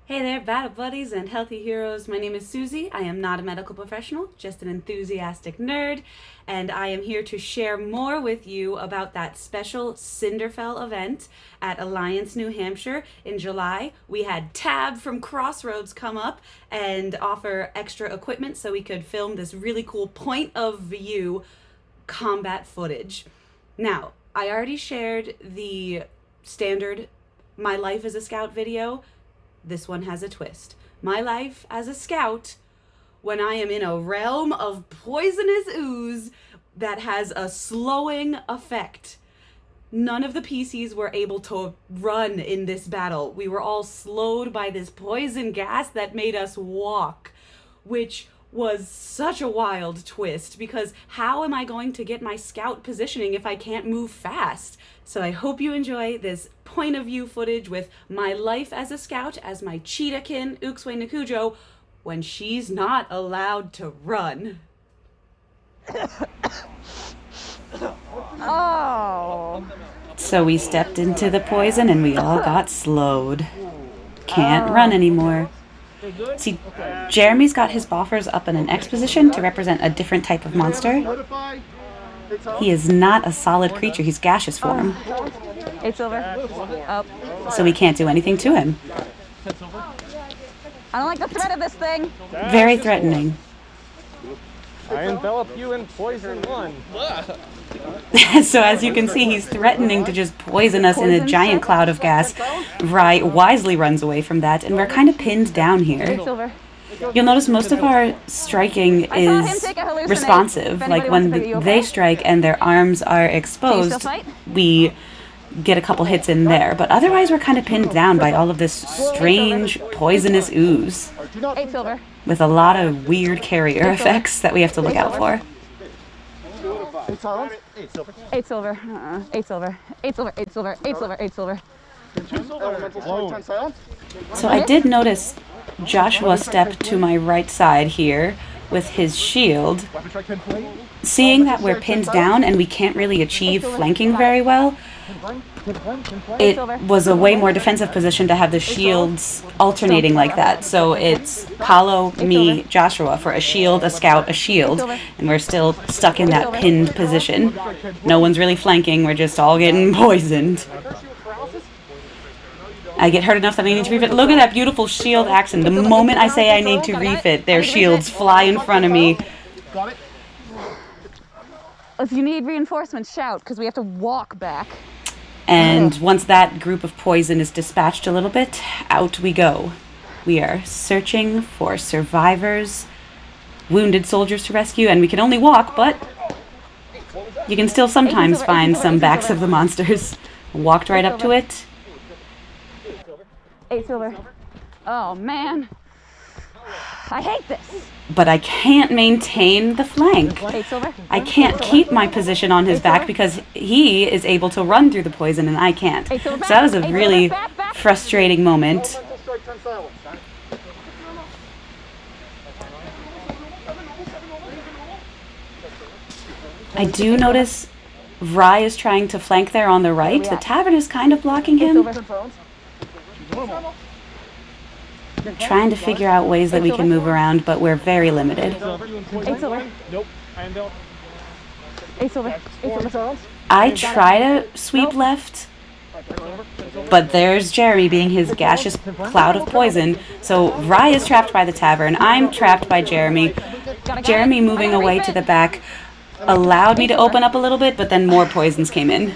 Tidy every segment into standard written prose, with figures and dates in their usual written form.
Hey there, battle buddies and healthy heroes. My name is Susie. I am not a medical professional, just an enthusiastic nerd, and I am here to share more with you about that special Cinderfel event at Alliance, New Hampshire in July. We had Tab from Crossroads come up and offer extra equipment so we could film this really cool point of view combat footage. Now, I already shared the standard My Life as a Scout video. This one has a twist. My life as a scout when I am in a realm of poisonous ooze that has a slowing effect. None of the PCs were able to run in this battle. We were all slowed by this poison gas that made us walk, which was such a wild twist because how am I going to get my scout positioning if I can't move fast? So I hope you enjoy this point of view footage with my life as a scout as my cheetahkin Uxue Nakujo when she's not allowed to run. Oh. So we stepped into the poison and we all got slowed. Can't run anymore. See, Jeremy's got his buffers up in an X position to represent a different type of monster. He is not a solid creature, he's gaseous form. 8 silver. Up. So we can't do anything to him. I don't like the threat of this thing. Very threatening. I envelop you in poison one. So as you can see, he's threatening to just poison us in a giant cloud of gas. Vry wisely runs away from that, and we're kind of pinned down 8 here. silver. You'll notice most of our striking is responsive. Like when they strike and their arms are exposed, we get a couple hits in there. But otherwise, we're kind of pinned down by all of this strange, poisonous ooze 8 silver. with a lot of weird carrier effects that we have to look out for. 8 silver. 8 silver. 8 silver. 8 silver. 8 silver. 8 silver. So I did notice Joshua step to my right side here with his shield. Seeing that we're pinned down and we can't really achieve flanking very well, it was a way more defensive position to have the shields alternating like that. So it's Paulo, me, Joshua for a shield, a scout, a shield, and we're still stuck in that pinned position. No one's really flanking, we're just all getting poisoned. I get hurt enough that I need to refit. Look at that beautiful shield action. The moment I say I need to refit, their shields fly in front of me. If you need reinforcements, shout, because we have to walk back. And once that group of poison is dispatched a little bit, out we go. We are searching for survivors, wounded soldiers to rescue, and we can only walk, but you can still sometimes find some backs of the monsters. Walked right up to it. 8 silver. Oh man. I hate this. But I can't maintain the flank. 8 silver. I can't keep my position on his back because he is able to run through the poison and I can't. So that was a really frustrating moment. I do notice Vry is trying to flank there on the right. The tavern is kind of blocking him. Trying to figure out ways that we can move around, but we're very limited. 8 silver. Nope, I envelop. 8 silver. 8 silver. I try to sweep left, but there's Jeremy being his gaseous cloud of poison. So Vry is trapped by the tavern. I'm trapped by Jeremy. Jeremy moving away to the back allowed me to open up a little bit, but then more poisons came in.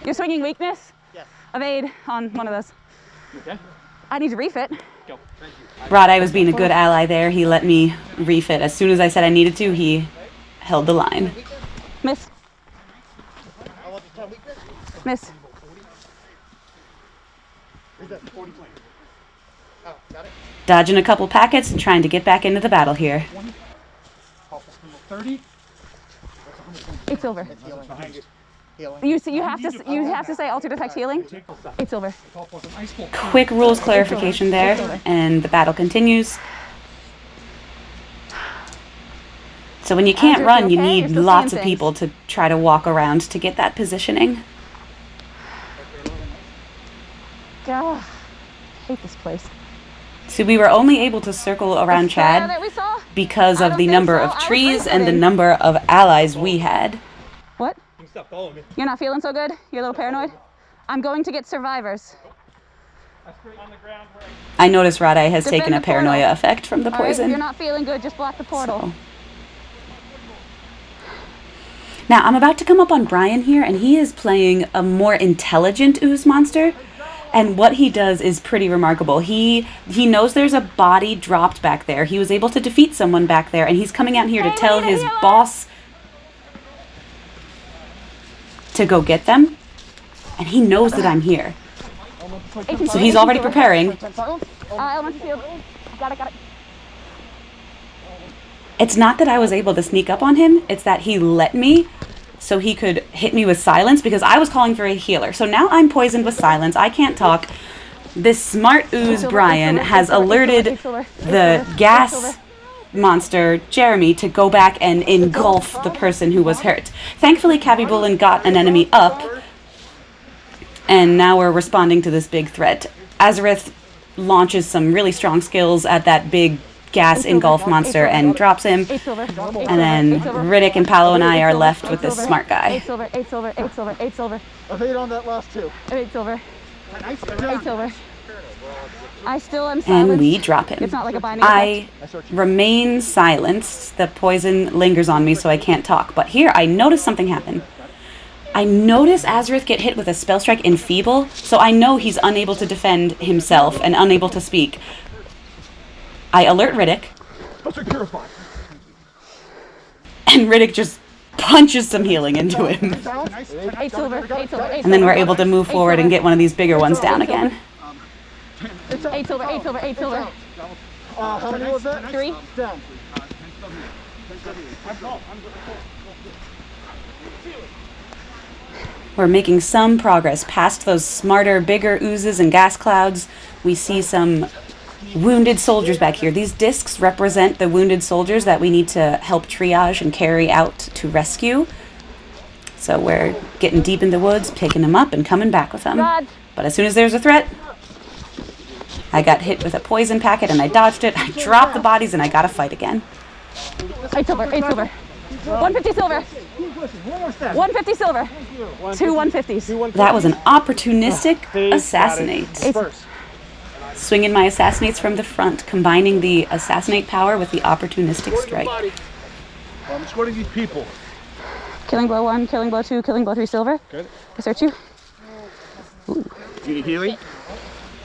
You're swinging weakness? Yes. Evade on one of those. Okay. I need to refit. Go. Thank you. Rod, I was being a good ally there. He let me refit. As soon as I said I needed to, he held the line. Miss. Miss. Dodging a couple packets and trying to get back into the battle here. 30. 8 silver. You have to say altered effect healing. 8 silver. Quick rules clarification there, and the battle continues. So when you can't run, you need lots of people to try to walk around to get that positioning. God, I hate this place. So we were only able to circle around The flare Chad that we saw? because I of don't the think number so. of I was trees and the free-floating. number of allies we had. What? You're not feeling so good? You're a little paranoid? I'm going to get survivors. I notice Radai has Defend taken a the portal. paranoia effect from the All right, if poison. you're not feeling good, just block the portal. So. Now, I'm about to come up on Brian here, and he is playing a more intelligent ooze monster. And what he does is pretty remarkable. He knows there's a body dropped back there. He was able to defeat someone back there, and he's coming out here to tell his boss to go get them. And he knows that I'm here. So he's already preparing. Elementary field. Got it. It's not that I was able to sneak up on him, it's that he let me so he could hit me with silence because I was calling for a healer. So now I'm poisoned with silence. I can't talk. This smart ooze Brian has alerted the gas monster Jeremy to go back and engulf the person who was hurt. Thankfully, Cabby Bullen got an enemy up, and now we're responding to this big threat. Azareth launches some really strong skills at that big gas engulf monster and drops him. And then Riddick and Paolo and I are left with this smart guy. 8 silver, 8 silver, 8 silver, 8 silver. I've hit on that last two. 8 silver. 8 silver. I still am And silenced. we drop him. It's not like a binding I remain silenced. The poison lingers on me, so I can't talk. But here, I notice something happen. I notice Azareth get hit with a spell strike enfeeble, so I know he's unable to defend himself and unable to speak. I alert Riddick. And Riddick just punches some healing into him. 8 silver, 8 silver, 8 And then we're able to move forward and get one of these bigger ones down again. 8 silver, 8 silver, 8 silver. How many was that? 3. Down. We're making some progress past those smarter, bigger oozes and gas clouds. We see some wounded soldiers back here. These discs represent the wounded soldiers that we need to help triage and carry out to rescue. So we're getting deep in the woods, picking them up and coming back with them. But as soon as there's a threat, I got hit with a poison packet and I dodged it. I dropped the bodies and I gotta fight again. 8 silver, 8 silver. 150 silver. 150 silver. 2 150s. That was an opportunistic assassinate. Swinging my assassinates from the front, combining the assassinate power with the opportunistic strike. I'm squirting these people. Killing blow 1, killing blow 2, killing blow 3 silver. Good. I search you. Do you need healing?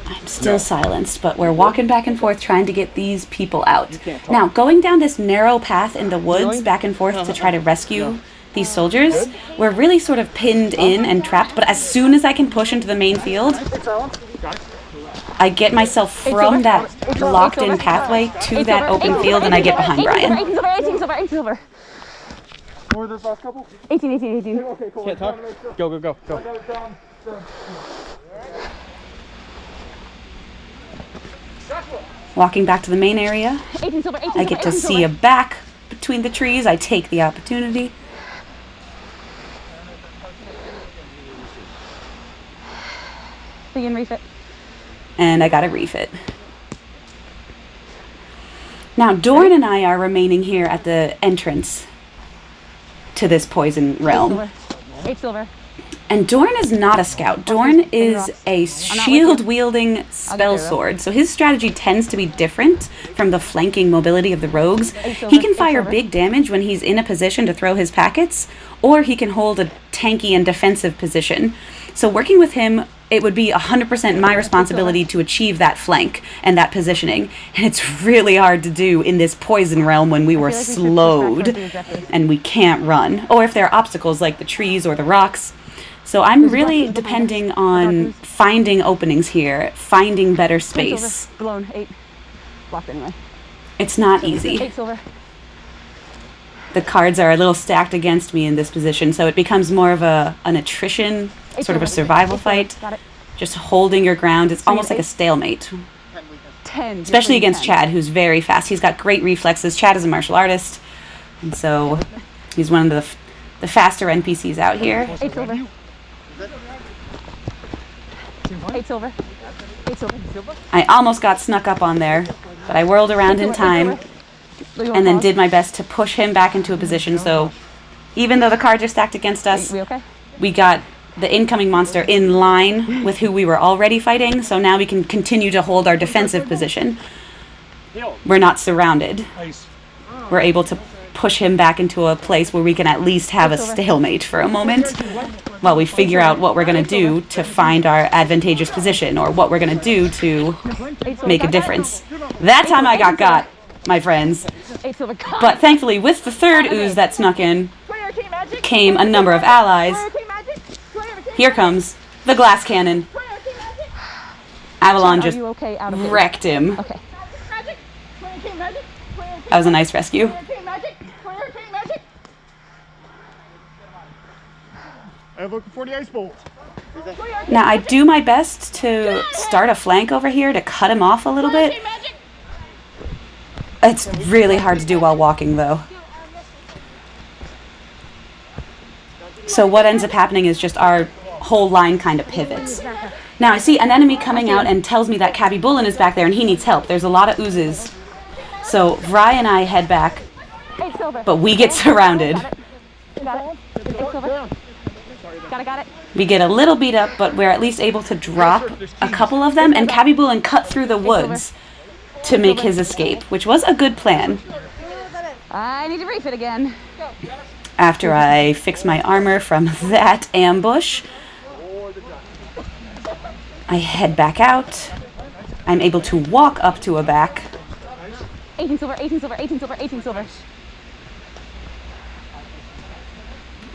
I'm still silenced, but we're walking back and forth trying to get these people out. Now, going down this narrow path in the woods back and forth to try to rescue these soldiers, we're really sort of pinned in and trapped, but as soon as I can push into the main field, I get myself from that locked-in pathway to that open field, and I get behind Brian. 18 silver, 18 silver, 18 silver. What were those last couple? 18, 18, 18. Okay, cool. Can't talk? Go. Walking back to the main area, 18 silver, 18 silver. I get to see a back between the trees. I take the opportunity. Begin refit. And I gotta refit. Now, Dorn and I are remaining here at the entrance to this poison realm. 8 silver. And Dorn is not a scout. Dorn is a shield-wielding spell sword. So his strategy tends to be different from the flanking mobility of the rogues. He can fire big damage when he's in a position to throw his packets, or he can hold a tanky and defensive position. So working with him, it would be 100% my responsibility to achieve that flank and that positioning. And it's really hard to do in this poison realm when we were slowed and we can't run. Or if there are obstacles like the trees or the rocks. So I'm really depending on finding openings here, finding better space. Blown 8. Blocked anyway. It's not easy. 8 silver. The cards are a little stacked against me in this position, so it becomes more of an attrition, sort of a survival fight. Got it. Just holding your ground. It's almost like a stalemate. 10. Especially against Chad, who's very fast. He's got great reflexes. Chad is a martial artist, and so he's one of the faster NPCs out here. 8 silver. 8 silver. 8 silver. I almost got snuck up on there, but I whirled around in time and then did my best to push him back into a position. So even though the cards are stacked against us, We okay? we got the incoming monster in line with who we were already fighting, so now we can continue to hold our defensive position. We're not surrounded. We're able to push him back into a place where we can at least have a stalemate for a moment while we figure out what we're going to do to find our advantageous position, or what we're going to do to make a difference. That time I got, my friends. 8 silver. But thankfully, with the third ooze that snuck in, came a number of allies. Here comes the glass cannon. Avalon Are just you okay out of here? wrecked him. Okay. That was a nice rescue. I'm looking for the ice bolt. Now, I do my best to start a flank over here to cut him off a little bit. It's really hard to do while walking, though. So what ends up happening is just our whole line kind of pivots. Now, I see an enemy coming out and tells me that Cabby Bullen is back there and he needs help. There's a lot of oozes. So Vry and I head back, 8 silver. but we get surrounded. Got it. 8 silver. Got it. We get a little beat up, but we're at least able to drop a couple of them, and Cabby Bullen cut through the woods to make his escape, which was a good plan. I need to refit again. After I fix my armor from that ambush, I head back out. I'm able to walk up to a back. 18 silver, 18 silver, 18 silver, 18 silver.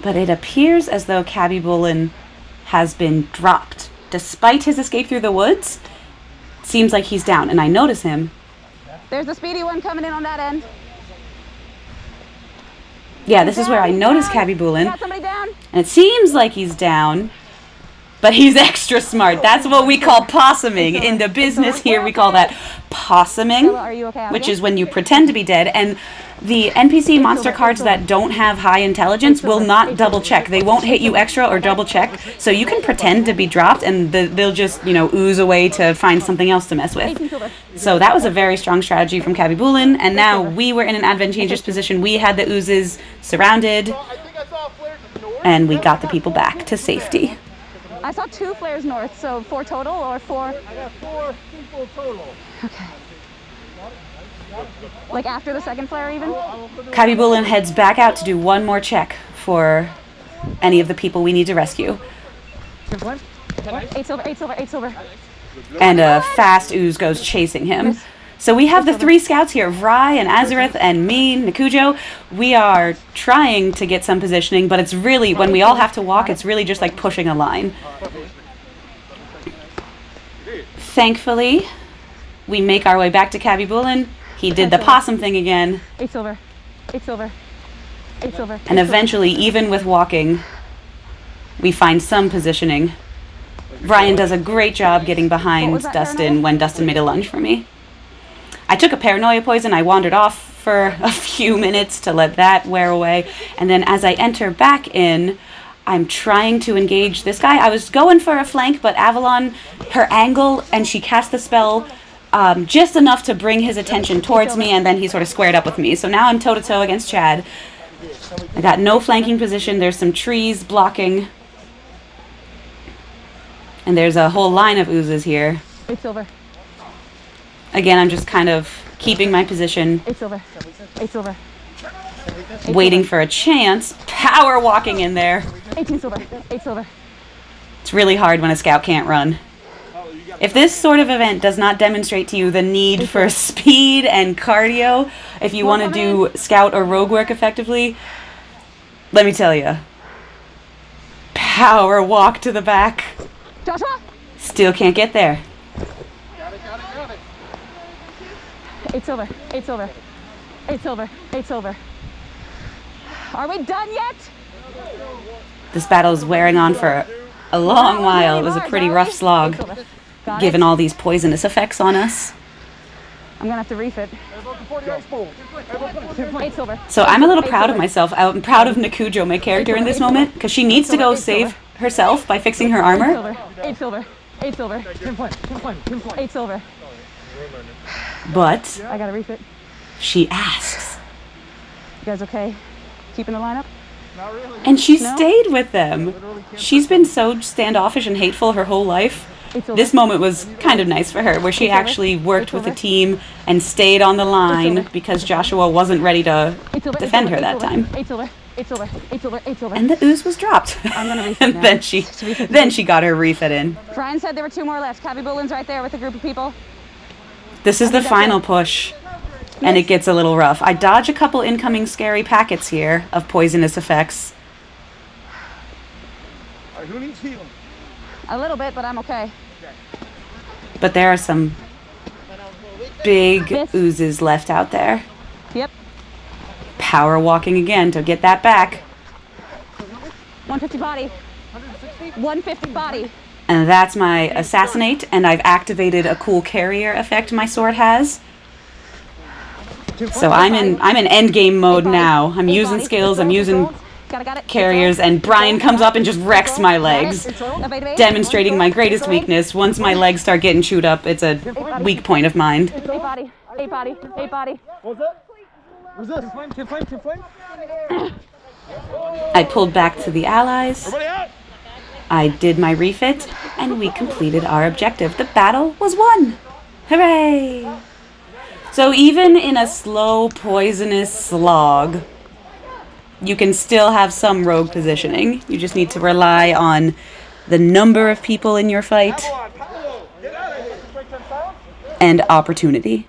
But it appears as though Cabby Bullen has been dropped. Despite his escape through the woods, it seems like he's down, and I notice him. There's a speedy one coming in on that end. Yeah, this is where I notice Cabby Bullen, Got somebody down. and it seems like he's down, but he's extra smart. That's what we call possuming. In the business here, we call that possuming, Are you okay? which is when you pretend to be dead, and the NPC monster cards that don't have high intelligence will not double check. They won't hit you extra or double check, so you can pretend to be dropped and they'll just, ooze away to find something else to mess with. So that was a very strong strategy from Cabby Bullen, and now we were in an advantageous position. We had the oozes surrounded, and we got the people back to safety. I saw 2 flares north, so 4 total or 4? I got 4 people total. Okay. Like after the second flare even? Cabby Bullen heads back out to do one more check for any of the people we need to rescue. 8 silver, 8 silver, 8 silver. And a fast ooze goes chasing him. So we have the 3 scouts here, Vry and Azareth and me, Nikujo. We are trying to get some positioning, but it's really, when we all have to walk, it's really just like pushing a line. Thankfully, we make our way back to Cabby Bullen. He did the possum thing again. 8 silver, 8 silver, 8 silver. And eventually, even with walking, we find some positioning. Brian does a great job getting behind Dustin when Dustin made a lunge for me. I took a paranoia poison. I wandered off for a few minutes to let that wear away. And then as I enter back in, I'm trying to engage this guy. I was going for a flank, but Avalon, her angle, and she cast the spell just enough to bring his attention towards me, and then he sort of squared up with me. So now I'm toe-to-toe against Chad. I got no flanking position. There's some trees blocking. And there's a whole line of oozes here. 8 silver, Again, I'm just kind of keeping my position, 8 silver, 8 silver. waiting for a chance, power walking in there. 18 silver, 8 silver. It's really hard when a scout can't run. If this sort of event does not demonstrate to you the need for speed and cardio, if you want to do scout or rogue work effectively, let me tell you, power walk to the back. Joshua? Still can't get there. 8 silver, 8 silver, 8 silver, 8 silver. Are we done yet? This battle is wearing on for a long while. It was a pretty rough slog, given all these poisonous effects on us. I'm gonna have to refit. 8 silver. So I'm a little proud of myself. I'm proud of Nikujo, my character in this moment, because she needs to go save herself by fixing her 8 armor. silver, 8 silver. 8 silver. 8 silver. But I gotta refit. she asks, You guys okay? Keeping the lineup? Not really. and she No? stayed with them. She's been so standoffish and hateful her whole life. 8 silver. This moment was kind of nice for her, where she actually worked with the team and stayed on the line because Joshua wasn't ready to 8 silver. defend her that time. 8 silver. 8 silver. 8 silver. 8 silver. And the ooze was dropped. I'm gonna refit now. And then she got her refit in. Brian said there were 2 more left. Cavi Boolin's right there with a group of people. This is the that's final it. push, and it gets a little rough. I dodge a couple incoming scary packets here of poisonous effects. All right, who needs healing? A little bit, but I'm okay. But there are some big Miss. oozes left out there. Yep. Power walking again to get that back. 150 body. 150 body. And that's my assassinate, and I've activated a cool carrier effect my sword has. So I'm in end game mode now. I'm using skills, I'm using Got it. carriers, and Brian comes up and just wrecks my legs, demonstrating my greatest weakness. Once my legs start getting chewed up, it's a weak point of mine. 8 body. 8 body. 8 body. What's that? Resist. Two flame. I pulled back to the allies. Everybody out. I did my refit, and we completed our objective. The battle was won! Hooray! So even in a slow, poisonous slog, you can still have some rogue positioning. You just need to rely on the number of people in your fight Get out of here. and opportunity.